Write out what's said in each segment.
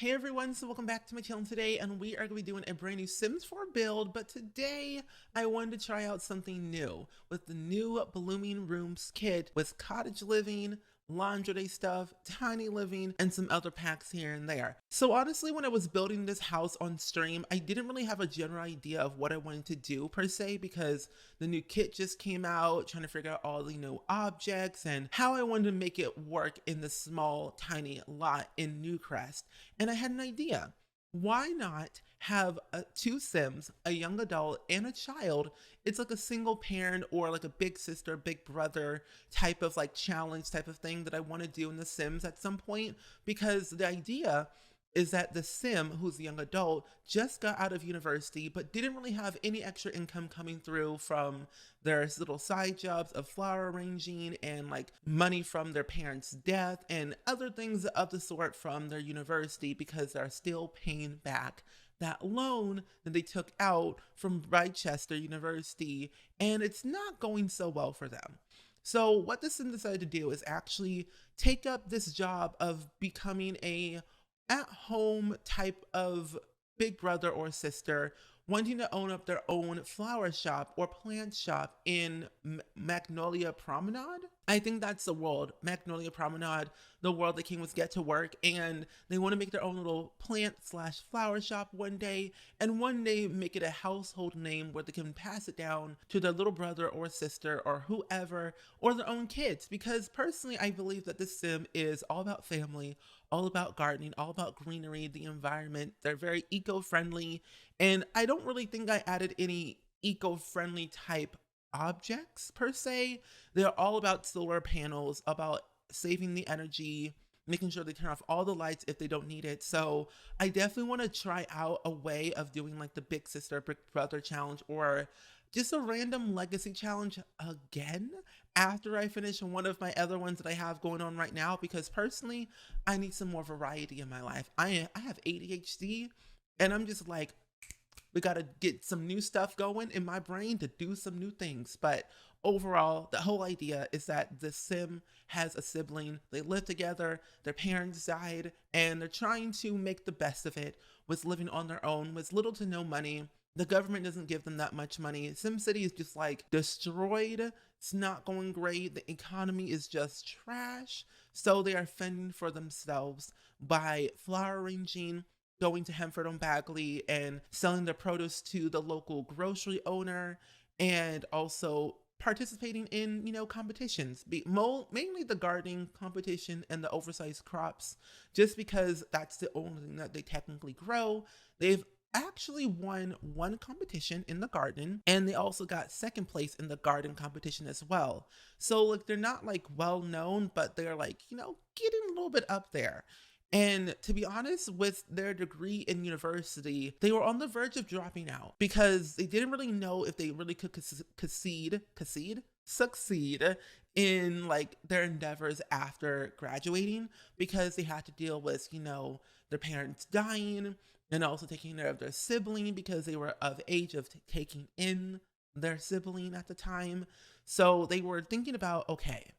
Hey everyone, so welcome back to my channel today, and we are going to be doing a brand new Sims 4 build, but today I wanted to try out something new with the new Blooming Rooms kit with cottage living, laundry day stuff, tiny living, and some other packs here and there. So honestly, when I was building this house on stream, I didn't really have a general idea of what I wanted to do per se, because the new kit just came out, trying to figure out all the new objects and how I wanted to make it work in the small, tiny lot in Newcrest. And I had an idea. Why not have two Sims, a young adult and a child? It's like a single parent or like a big sister, big brother type of like challenge type of thing that I want to do in The Sims at some point, because the idea is that the Sim, who's a young adult, just got out of university but didn't really have any extra income coming through from their little side jobs of flower arranging and like money from their parents' death and other things of the sort from their university, because they're still paying back that loan that they took out from Rochester University, and it's not going so well for them. So what the Sim decided to do is actually take up this job of becoming a at-home type of big brother or sister, wanting to own up their own flower shop or plant shop in Magnolia Promenade. I think that's the world, Magnolia Promenade, the world that King was get to work, and they want to make their own little plant slash flower shop one day, and one day make it a household name where they can pass it down to their little brother or sister or whoever, or their own kids. Because personally, I believe that this Sim is all about family, all about gardening, all about greenery, the environment. They're very eco-friendly, and I don't really think I added any eco-friendly type objects per se. They're all about solar panels, about saving the energy, making sure they turn off all the lights if they don't need it. So I definitely want to try out a way of doing like the big sister, big brother challenge, or just a random legacy challenge again after I finish one of my other ones that I have going on right now, because personally I need some more variety in my life. I have ADHD, and I'm just like, we got to get some new stuff going in my brain to do some new things. But overall, the whole idea is that the Sim has a sibling. They live together, their parents died, and they're trying to make the best of it with living on their own with little to no money. The government doesn't give them that much money. SimCity is just like destroyed. It's not going great. The economy is just trash. So they are fending for themselves by flower arranging, going to Hemford and Bagley and selling their produce to the local grocery owner, and also participating in, competitions, mainly the gardening competition and the oversized crops, just because that's the only thing that they technically grow. They've actually won one competition in the garden, and they also got second place in the garden competition as well. So like, they're not like well known, but they're like, getting a little bit up there. And to be honest, with their degree in university, they were on the verge of dropping out because they didn't really know if they really could succeed in like their endeavors after graduating, because they had to deal with, their parents dying, and also taking care of their sibling because they were of age of taking in their sibling at the time. So they were thinking about, okay,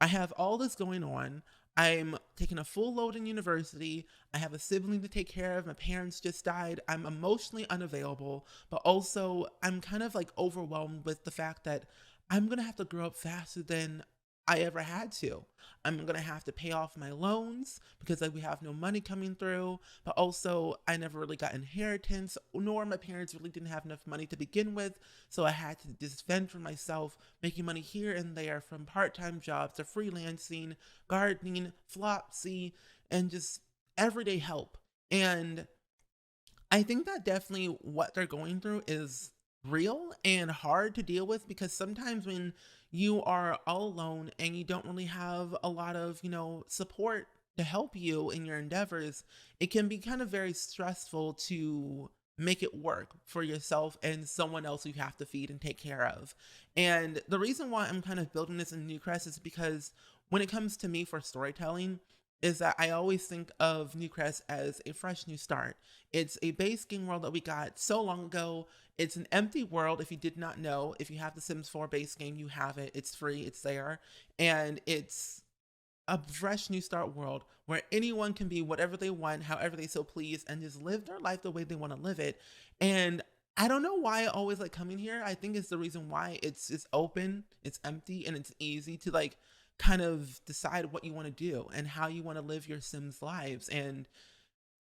I have all this going on. I'm taking a full load in university. I have a sibling to take care of. My parents just died. I'm emotionally unavailable, but also I'm kind of like overwhelmed with the fact that I'm going to have to grow up faster than I ever had to. I'm going to have to pay off my loans because like we have no money coming through, but also I never really got inheritance, nor my parents really didn't have enough money to begin with. So I had to just fend for myself, making money here and there from part-time jobs to freelancing, gardening, flopsy, and just everyday help. And I think that definitely what they're going through is real and hard to deal with, because sometimes when you are all alone and you don't really have a lot of, support to help you in your endeavors, it can be kind of very stressful to make it work for yourself and someone else you have to feed and take care of. And the reason why I'm kind of building this in Newcrest is because when it comes to me for storytelling, is that I always think of Newcrest as a fresh new start. It's a base game world that we got so long ago. It's an empty world. If you did not know, if you have the Sims 4 base game, you have it. It's free. It's there. And it's a fresh new start world where anyone can be whatever they want, however they so please, and just live their life the way they want to live it. And I don't know why I always like coming here. I think it's the reason why it's open, it's empty, and it's easy to like kind of decide what you want to do and how you want to live your Sims lives. And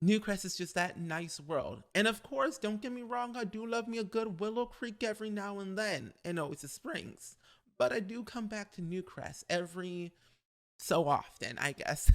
Newcrest is just that nice world. And of course, don't get me wrong, I do love me a good Willow Creek every now and then, and always the Springs. But I do come back to Newcrest every so often, I guess.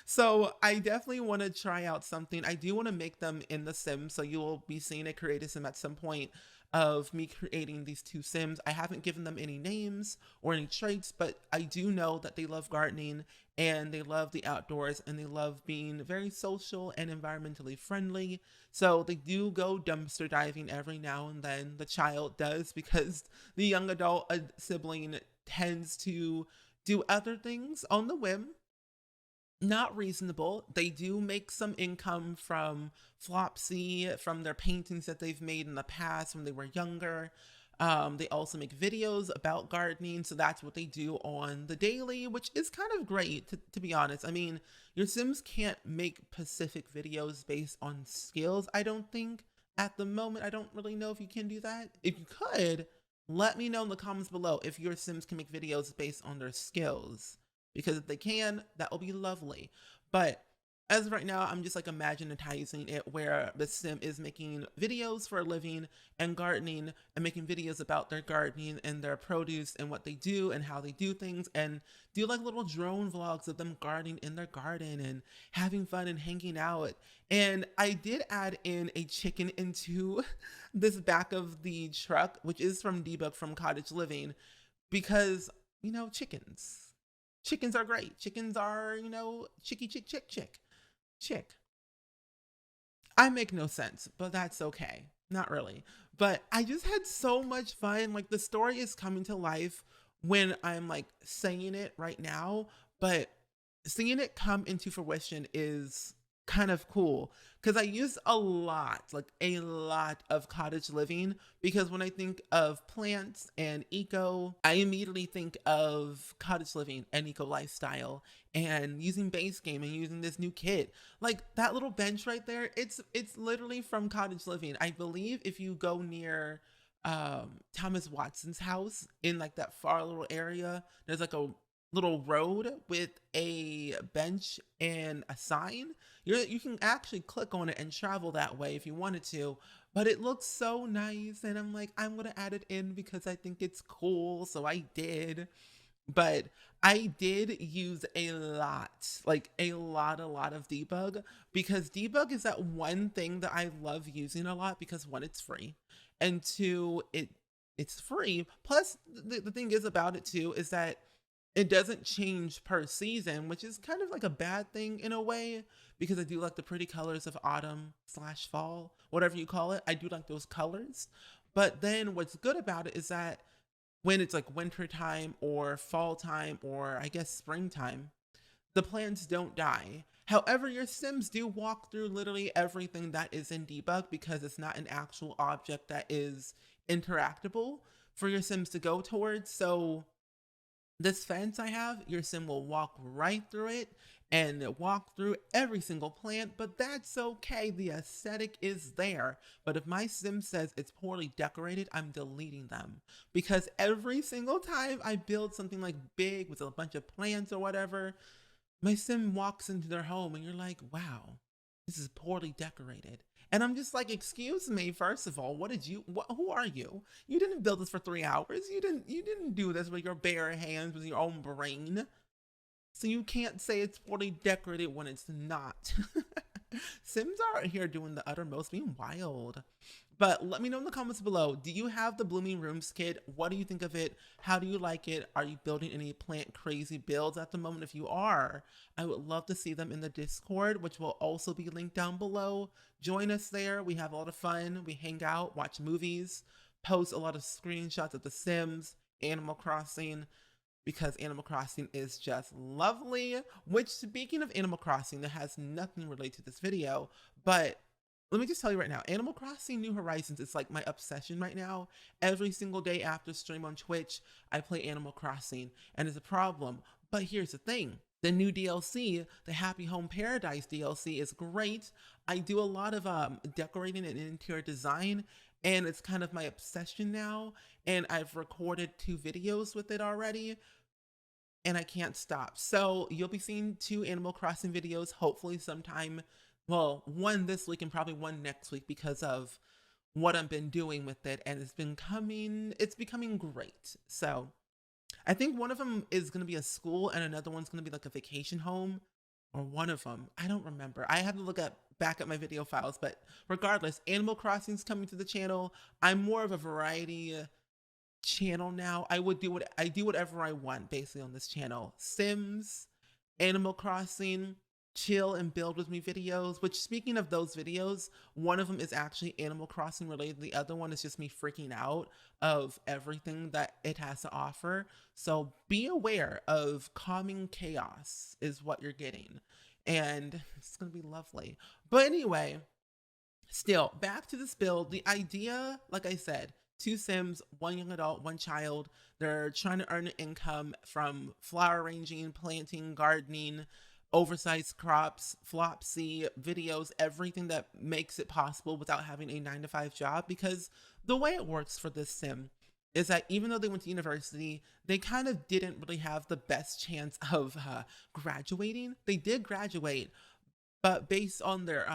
So I definitely want to try out something. I do want to make them in the Sims, so you'll be seeing a creative sim at some point of me creating these two Sims. I haven't given them any names or any traits, but I do know that they love gardening and they love the outdoors and they love being very social and environmentally friendly. So they do go dumpster diving every now and then. The child does, because the young adult sibling tends to do other things on the whim. Not reasonable. They do make some income from Flopsy, from their paintings that they've made in the past when they were younger. They also make videos about gardening, so that's what they do on the daily, which is kind of great, to be honest. I mean, your Sims can't make specific videos based on skills, I don't think. At the moment, I don't really know if you can do that. If you could, let me know in the comments below if your Sims can make videos based on their skills. Because if they can, that will be lovely. But as of right now, I'm just like imaginitizing it where the Sim is making videos for a living and gardening and making videos about their gardening and their produce and what they do and how they do things, and do like little drone vlogs of them gardening in their garden and having fun and hanging out. And I did add in a chicken into this back of the truck, which is from Debug from Cottage Living, because, you know, chickens. Chickens are great. Chickens are, you know, chicky chick. I make no sense, but that's okay. Not really. But I just had so much fun. Like, the story is coming to life when I'm like saying it right now, but seeing it come into fruition is kind of cool, because I use like a lot of cottage living, because when I think of plants and eco, I immediately think of cottage living and eco lifestyle and using base game and using this new kit. Like that little bench right there, it's literally from cottage living. I believe if you go near Thomas Watson's house in like that far little area, there's like a little road with a bench and a sign. You can actually click on it and travel that way if you wanted to, but it looks so nice, and I'm like, I'm gonna add it in because I think it's cool, so I did. But I did use a lot, like a lot of debug, because debug is that one thing that I love using a lot, because one, it's free, and two, it's free. Plus the thing is about it too is that it doesn't change per season, which is kind of like a bad thing in a way, because I do like the pretty colors of autumn slash fall, whatever you call it. I do like those colors. But then what's good about it is that when it's like winter time or fall time, or I guess springtime, the plants don't die. However, your Sims do walk through literally everything that is in debug, because it's not an actual object that is interactable for your Sims to go towards. So this fence I have, your Sim will walk right through it and walk through every single plant, but that's okay. The aesthetic is there. But if my Sim says it's poorly decorated, I'm deleting them, because every single time I build something like big with a bunch of plants or whatever, my Sim walks into their home and you're like, wow, this is poorly decorated. And I'm just like, excuse me, first of all, who are you? You didn't build this for 3 hours. You didn't do this with your bare hands, with your own brain. So you can't say it's poorly decorated when it's not. Sims are here doing the uttermost, being wild. But let me know in the comments below, do you have the Blooming Rooms kit? What do you think of it? How do you like it? Are you building any plant crazy builds at the moment? If you are, I would love to see them in the Discord, which will also be linked down below. Join us there. We have a lot of fun. We hang out, watch movies, post a lot of screenshots of The Sims, Animal Crossing, because Animal Crossing is just lovely. Which, speaking of Animal Crossing, that has nothing related to this video, but let me just tell you right now, Animal Crossing New Horizons is like my obsession right now. Every single day after stream on Twitch, I play Animal Crossing, and it's a problem. But here's the thing. The new DLC, the Happy Home Paradise DLC, is great. I do a lot of decorating and interior design, and it's kind of my obsession now. And I've recorded 2 videos with it already, and I can't stop. So you'll be seeing 2 Animal Crossing videos, hopefully sometime. Well, one this week and probably one next week because of what I've been doing with it, and it's becoming great. So I think one of them is going to be a school and another one's going to be like a vacation home, or one of them. I don't remember. I have to look at back at my video files, but regardless, Animal Crossing's coming to the channel. I'm more of a variety channel now. I do whatever I want basically on this channel. Sims, Animal Crossing, chill and build with me videos, which speaking of those videos, one of them is actually Animal Crossing related. The other one is just me freaking out of everything that it has to offer. So be aware of calming chaos is what you're getting. And it's going to be lovely. But anyway, still, back to this build. The idea, like I said, 2 Sims, 1 young adult, 1 child. They're trying to earn an income from flower arranging, planting, gardening, oversized crops, flopsy videos, everything that makes it possible without having a 9 to 5 job. Because the way it works for this sim is that even though they went to university, they kind of didn't really have the best chance of graduating. They did graduate, but based on their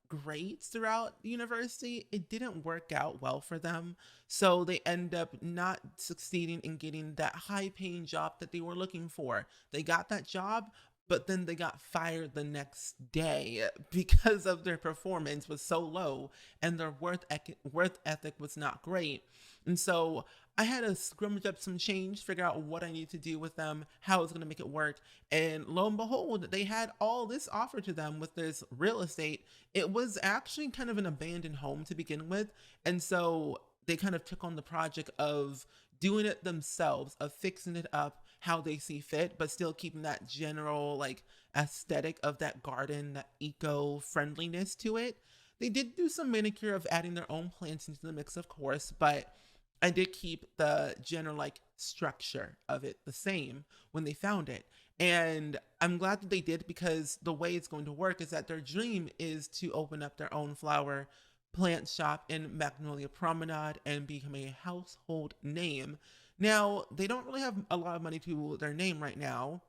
grades throughout university, it didn't work out well for them. So they end up not succeeding in getting that high paying job that they were looking for. They got that job, but then they got fired the next day because of their performance was so low and their worth ethic was not great. And so I had to scrummage up some change, figure out what I need to do with them, how I was going to make it work. And lo and behold, they had all this offered to them with this real estate. It was actually kind of an abandoned home to begin with. And so they kind of took on the project of doing it themselves, of fixing it up how they see fit, but still keeping that general like aesthetic of that garden, that eco-friendliness to it. They did do some manicure of adding their own plants into the mix, of course, but I did keep the general like structure of it the same when they found it. And I'm glad that they did, because the way it's going to work is that their dream is to open up their own flower plant shop in Magnolia Promenade and become a household name. Now, they don't really have a lot of money to their name right now.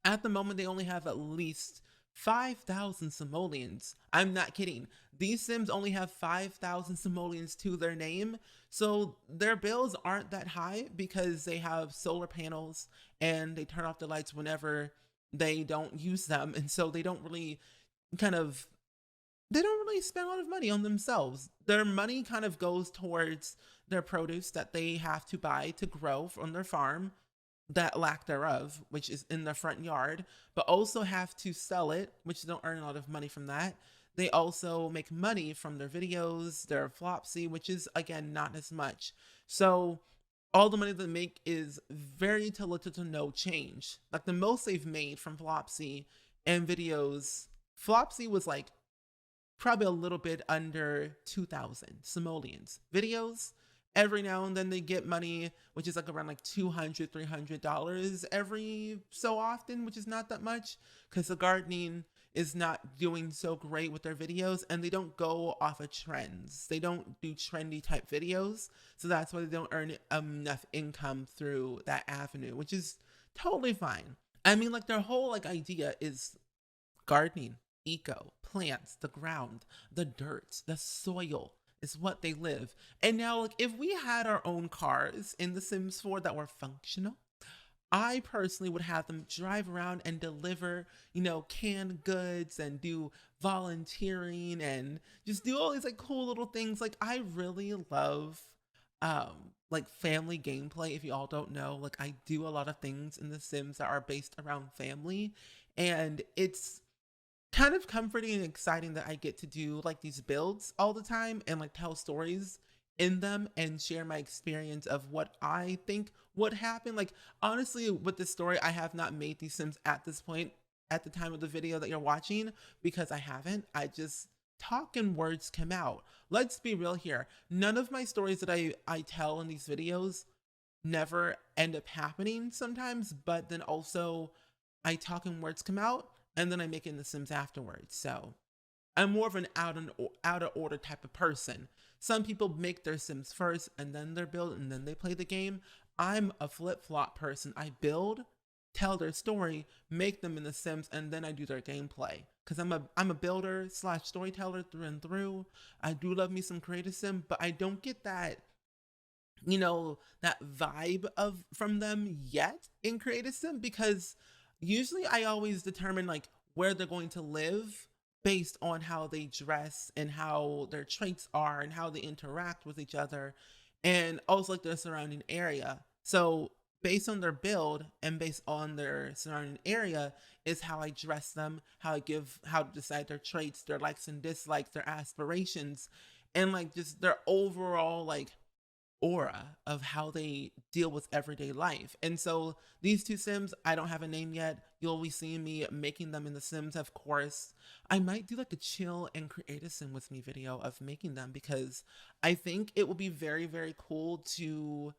At the moment, they only have at least 5,000 simoleons. I'm not kidding. These Sims only have 5,000 simoleons to their name, so their bills aren't that high because they have solar panels and they turn off the lights whenever they don't use them, and so kind of they don't really spend a lot of money on themselves. Their money kind of goes towards their produce that they have to buy to grow from their farm, that lack thereof, which is in their front yard, but also have to sell it, which they don't earn a lot of money from that. They also make money from their videos, their flopsy, which is again not as much. So all the money they make is very to little to no change. Like the most they've made from flopsy and videos, flopsy was like probably a little bit under 2,000 simoleons. Videos, every now and then they get money, which is like around like $200, $300 every so often, which is not that much because the gardening is not doing so great with their videos, and they don't go off of trends. They don't do trendy type videos. So that's why they don't earn enough income through that avenue, which is totally fine. I mean, like their whole like idea is gardening, eco, plants, the ground, the dirt, the soil is what they live. And now, like, if we had our own cars in The Sims 4 that were functional, I personally would have them drive around and deliver, canned goods and do volunteering and just do all these like cool little things. Like, I really love like family gameplay. If you all don't know, like I do a lot of things in The Sims that are based around family, and it's kind of comforting and exciting that I get to do like these builds all the time and like tell stories in them and share my experience of what I think would happen. Like honestly, with this story, I have not made these Sims at this point at the time of the video that you're watching because I haven't. I just talk and words come out. Let's be real here. None of my stories that I tell in these videos never end up happening sometimes, but then also I talk and words come out, and then I make it in the Sims afterwards. So I'm more of an out of order type of person. Some people make their Sims first and then they're build and then they play the game. I'm a flip flop person. I build, tell their story, make them in the Sims, and then I do their gameplay. Cause I'm a builder slash storyteller through and through. I do love me some creative Sim, but I don't get that, you know, that vibe of from them yet in creative Sim, because usually I always determine like where they're going to live based on how they dress and how their traits are and how they interact with each other, and also like their surrounding area. So based on their build and based on their surrounding area is how I dress them, how to decide their traits, their likes and dislikes, their aspirations, and like just their overall like aura of how they deal with everyday life. And so these two Sims, I don't have a name yet. You'll be seeing me making them in the Sims, of course. I might do like a chill and create a Sim with me video of making them, because I think it will be very, very cool to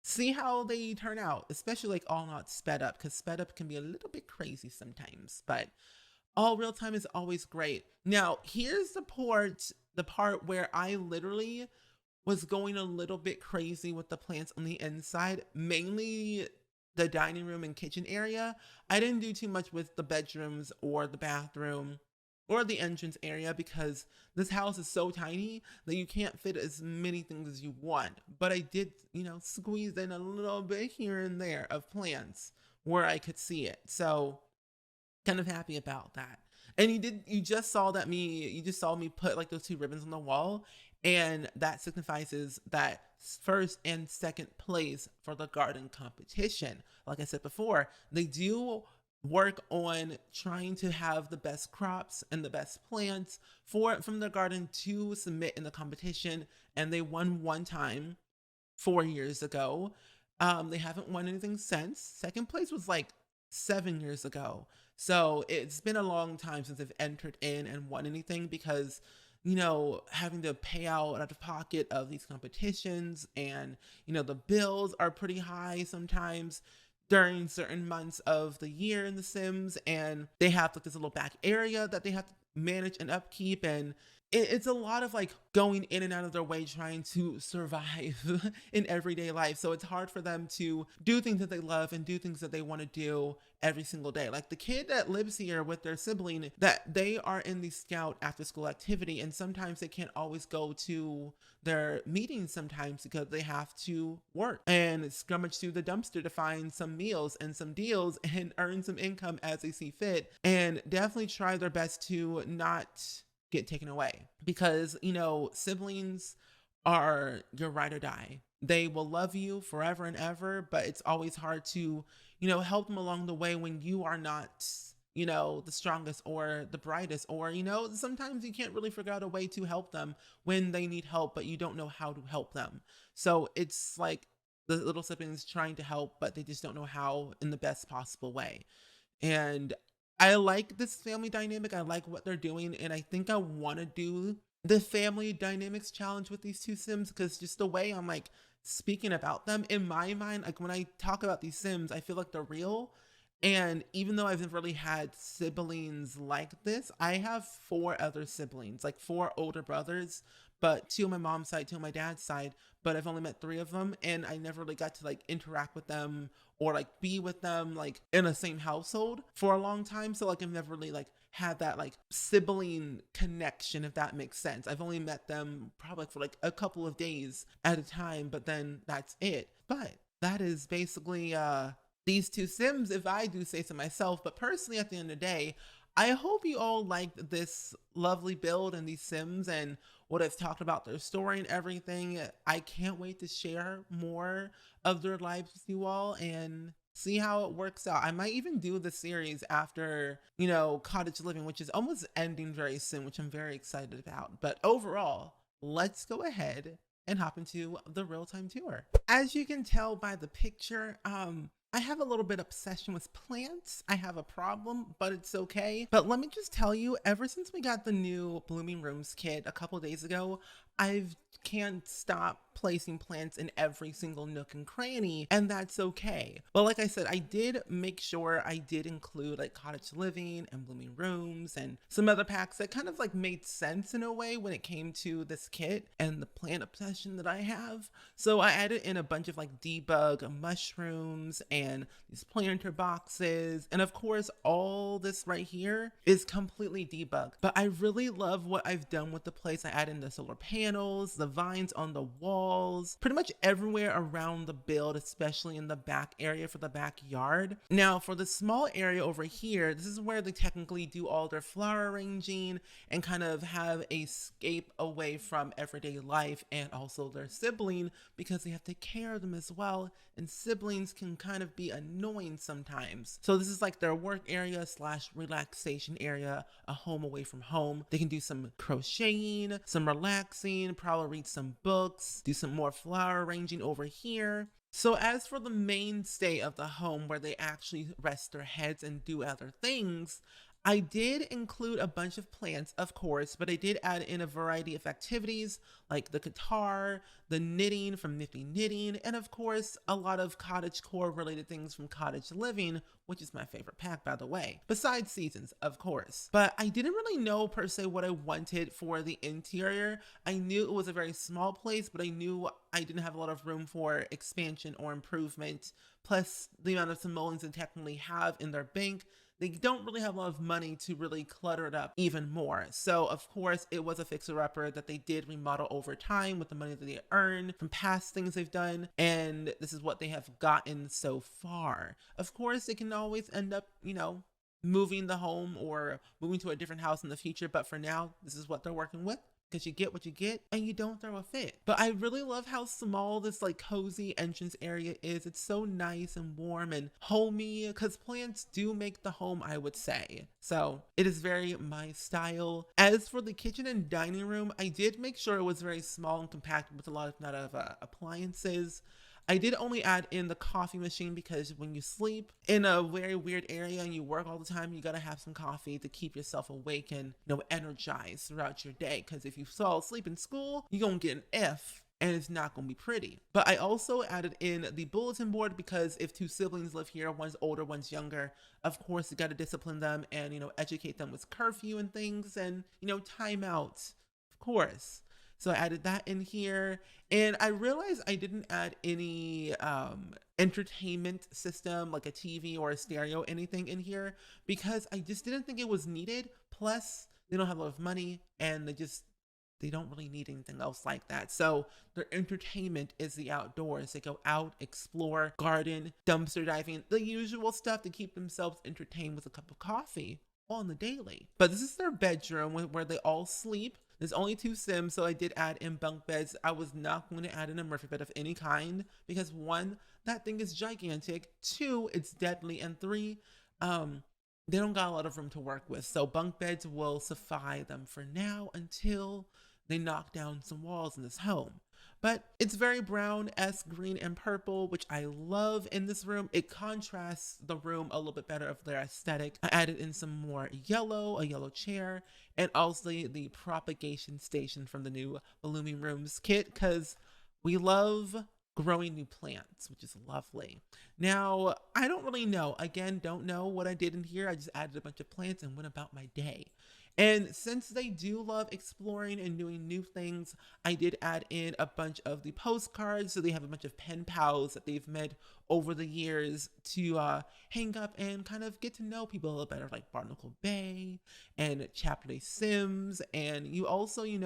see how they turn out, especially like all not sped up, because sped up can be a little bit crazy sometimes, but all real time is always great. Now, here's the part where I literally was going a little bit crazy with the plants on the inside, mainly the dining room and kitchen area. I didn't do too much with the bedrooms or the bathroom or the entrance area, because this house is so tiny that you can't fit as many things as you want. But I did, you know, squeeze in a little bit here and there of plants where I could see it. So kind of happy about that. And you just saw me put like those two ribbons on the wall, and that signifies that first and second place for the garden competition. Like I said before, they do work on trying to have the best crops and the best plants from the garden to submit in the competition, and they won one time 4 years ago. They haven't won anything since. Second place was like 7 years ago. So it's been a long time since they've entered in and won anything, because, you know, having to pay out of pocket of these competitions, and, you know, the bills are pretty high sometimes during certain months of the year in The Sims, and they have like this little back area that they have to manage and upkeep, and it's a lot of like going in and out of their way trying to survive in everyday life. So it's hard for them to do things that they love and do things that they want to do every single day. Like the kid that lives here with their sibling, that they are in the scout after school activity, and sometimes they can't always go to their meetings sometimes because they have to work and scrummage through the dumpster to find some meals and some deals and earn some income as they see fit, and definitely try their best to not get taken away, because, you know, siblings are your ride or die. They will love you forever and ever, but it's always hard to, you know, help them along the way when you are not, you know, the strongest or the brightest, or, you know, sometimes you can't really figure out a way to help them when they need help, but you don't know how to help them. So it's like the little siblings trying to help, but they just don't know how in the best possible way. And I like this family dynamic. I like what they're doing. And I think I want to do the family dynamics challenge with these two Sims, because just the way I'm like speaking about them in my mind, like when I talk about these Sims, I feel like they're real. And even though I've never really had siblings like this, I have four other siblings, like four older brothers, but two on my mom's side, two on my dad's side, but I've only met three of them, and I never really got to like interact with them or like be with them like in the same household for a long time. So like I've never really like had that like sibling connection, if that makes sense. I've only met them probably for like a couple of days at a time, but then that's it. But that is basically these two Sims, if I do say so myself. But personally, at the end of the day, I hope you all liked this lovely build and these Sims and what I've talked about their story and everything. I can't wait to share more of their lives with you all and see how it works out. I might even do the series after, you know, Cottage Living, which is almost ending very soon, which I'm very excited about. But overall, let's go ahead and hop into the real-time tour. As you can tell by the picture, I have a little bit obsession with plants. I have a problem, but it's okay. But let me just tell you, ever since we got the new Blooming Rooms kit a couple days ago, I can't stop placing plants in every single nook and cranny, and that's okay. But like I said, I did make sure I did include like cottage living and blooming rooms and some other packs that kind of like made sense in a way when it came to this kit and the plant obsession that I have. So I added in a bunch of like debug mushrooms and these planter boxes, and of course all this right here is completely debugged. But I really love what I've done with the place. I added in the solar panels, the vines on the walls, pretty much everywhere around the build, especially in the back area for the backyard. Now for the small area over here, this is where they technically do all their flower arranging and kind of have a escape away from everyday life and also their sibling, because they have to take care of them as well, and siblings can kind of be annoying sometimes. So this is like their work area slash relaxation area, a home away from home. They can do some crocheting, some relaxing, probably read some books, do some more flower arranging over here. So as for the mainstay of the home where they actually rest their heads and do other things, I did include a bunch of plants, of course, but I did add in a variety of activities like the guitar, the knitting from Nifty Knitting, and of course, a lot of cottagecore related things from Cottage Living, which is my favorite pack, by the way, besides seasons, of course. But I didn't really know per se what I wanted for the interior. I knew it was a very small place, but I knew I didn't have a lot of room for expansion or improvement. Plus, the amount of simoleons they technically have in their bank, they don't really have a lot of money to really clutter it up even more. So of course it was a fixer-upper that they did remodel over time with the money that they earned from past things they've done, and this is what they have gotten so far. Of course they can always end up, moving the home or moving to a different house in the future, but for now this is what they're working with, because you get what you get and you don't throw a fit. But I really love how small this like cozy entrance area is. It's so nice and warm and homey, because plants do make the home, I would say. So it is very my style. As for the kitchen and dining room, I did make sure it was very small and compact with a lot of appliances. I did only add in the coffee machine because when you sleep in a very weird area and you work all the time, you gotta have some coffee to keep yourself awake and energized throughout your day. Because if you fall asleep in school, you're gonna get an F and it's not gonna be pretty. But I also added in the bulletin board because if two siblings live here, one's older, one's younger, of course you gotta discipline them and educate them with curfew and things and timeouts, of course. So I added that in here, and I realized I didn't add any entertainment system like a TV or a stereo, anything in here, because I just didn't think it was needed. Plus, they don't have a lot of money, and they don't really need anything else like that. So their entertainment is the outdoors. They go out, explore, garden, dumpster diving, the usual stuff to keep themselves entertained with a cup of coffee on the daily. But this is their bedroom where they all sleep. There's only 2 Sims, so I did add in bunk beds. I was not going to add in a Murphy bed of any kind because 1, that thing is gigantic. 2, it's deadly. And 3, they don't got a lot of room to work with. So bunk beds will suffice them for now until they knock down some walls in this home. But it's very brown-esque, green and purple, which I love in this room. It contrasts the room a little bit better of their aesthetic. I added in some more yellow, a yellow chair, and also the propagation station from the new Blooming Rooms kit, because we love growing new plants, which is lovely. Now, I don't really know. Again, don't know what I did in here. I just added a bunch of plants and went about my day. And since they do love exploring and doing new things, I did add in a bunch of the postcards. So they have a bunch of pen pals that they've met over the years to hang up and kind of get to know people a little better, like Barnacle Bay and Chapter Sims. And you also, you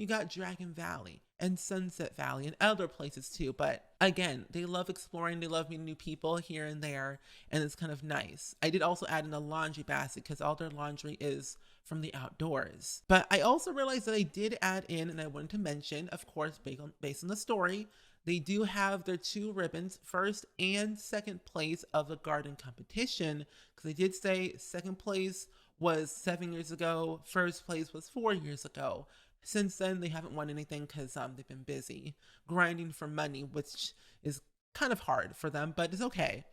got Dragon Valley and Sunset Valley and other places too. But again, they love exploring. They love meeting new people here and there. And it's kind of nice. I did also add in a laundry basket because all their laundry is from the outdoors. But I also realized that I did add in, and I wanted to mention, of course, based on the story, they do have their 2 ribbons, first and second place of the garden competition, because they did say second place was 7 years ago, first place was 4 years ago. Since then, they haven't won anything because they've been busy grinding for money, which is kind of hard for them, but it's okay.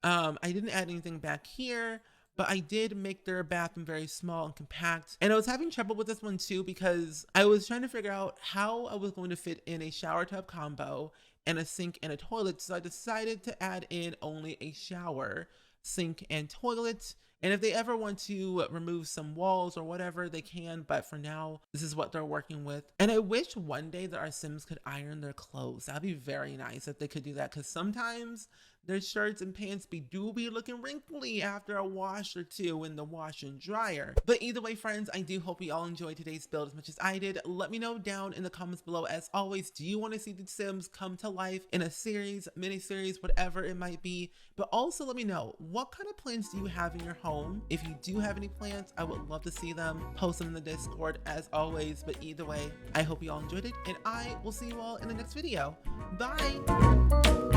I didn't add anything back here, but I did make their bathroom very small and compact. And I was having trouble with this one too because I was trying to figure out how I was going to fit in a shower tub combo and a sink and a toilet. So I decided to add in only a shower, sink, and toilet. And if they ever want to remove some walls or whatever, they can. But for now, this is what they're working with. And I wish one day that our Sims could iron their clothes. That'd be very nice if they could do that, because sometimes their shirts and pants do be looking wrinkly after a wash or two in the wash and dryer. But either way, friends, I do hope you all enjoyed today's build as much as I did. Let me know down in the comments below. As always, do you want to see the Sims come to life in a series, mini-series, whatever it might be? But also let me know, what kind of plants do you have in your home? If you do have any plants, I would love to see them. Post them in the Discord as always. But either way, I hope you all enjoyed it, and I will see you all in the next video. Bye!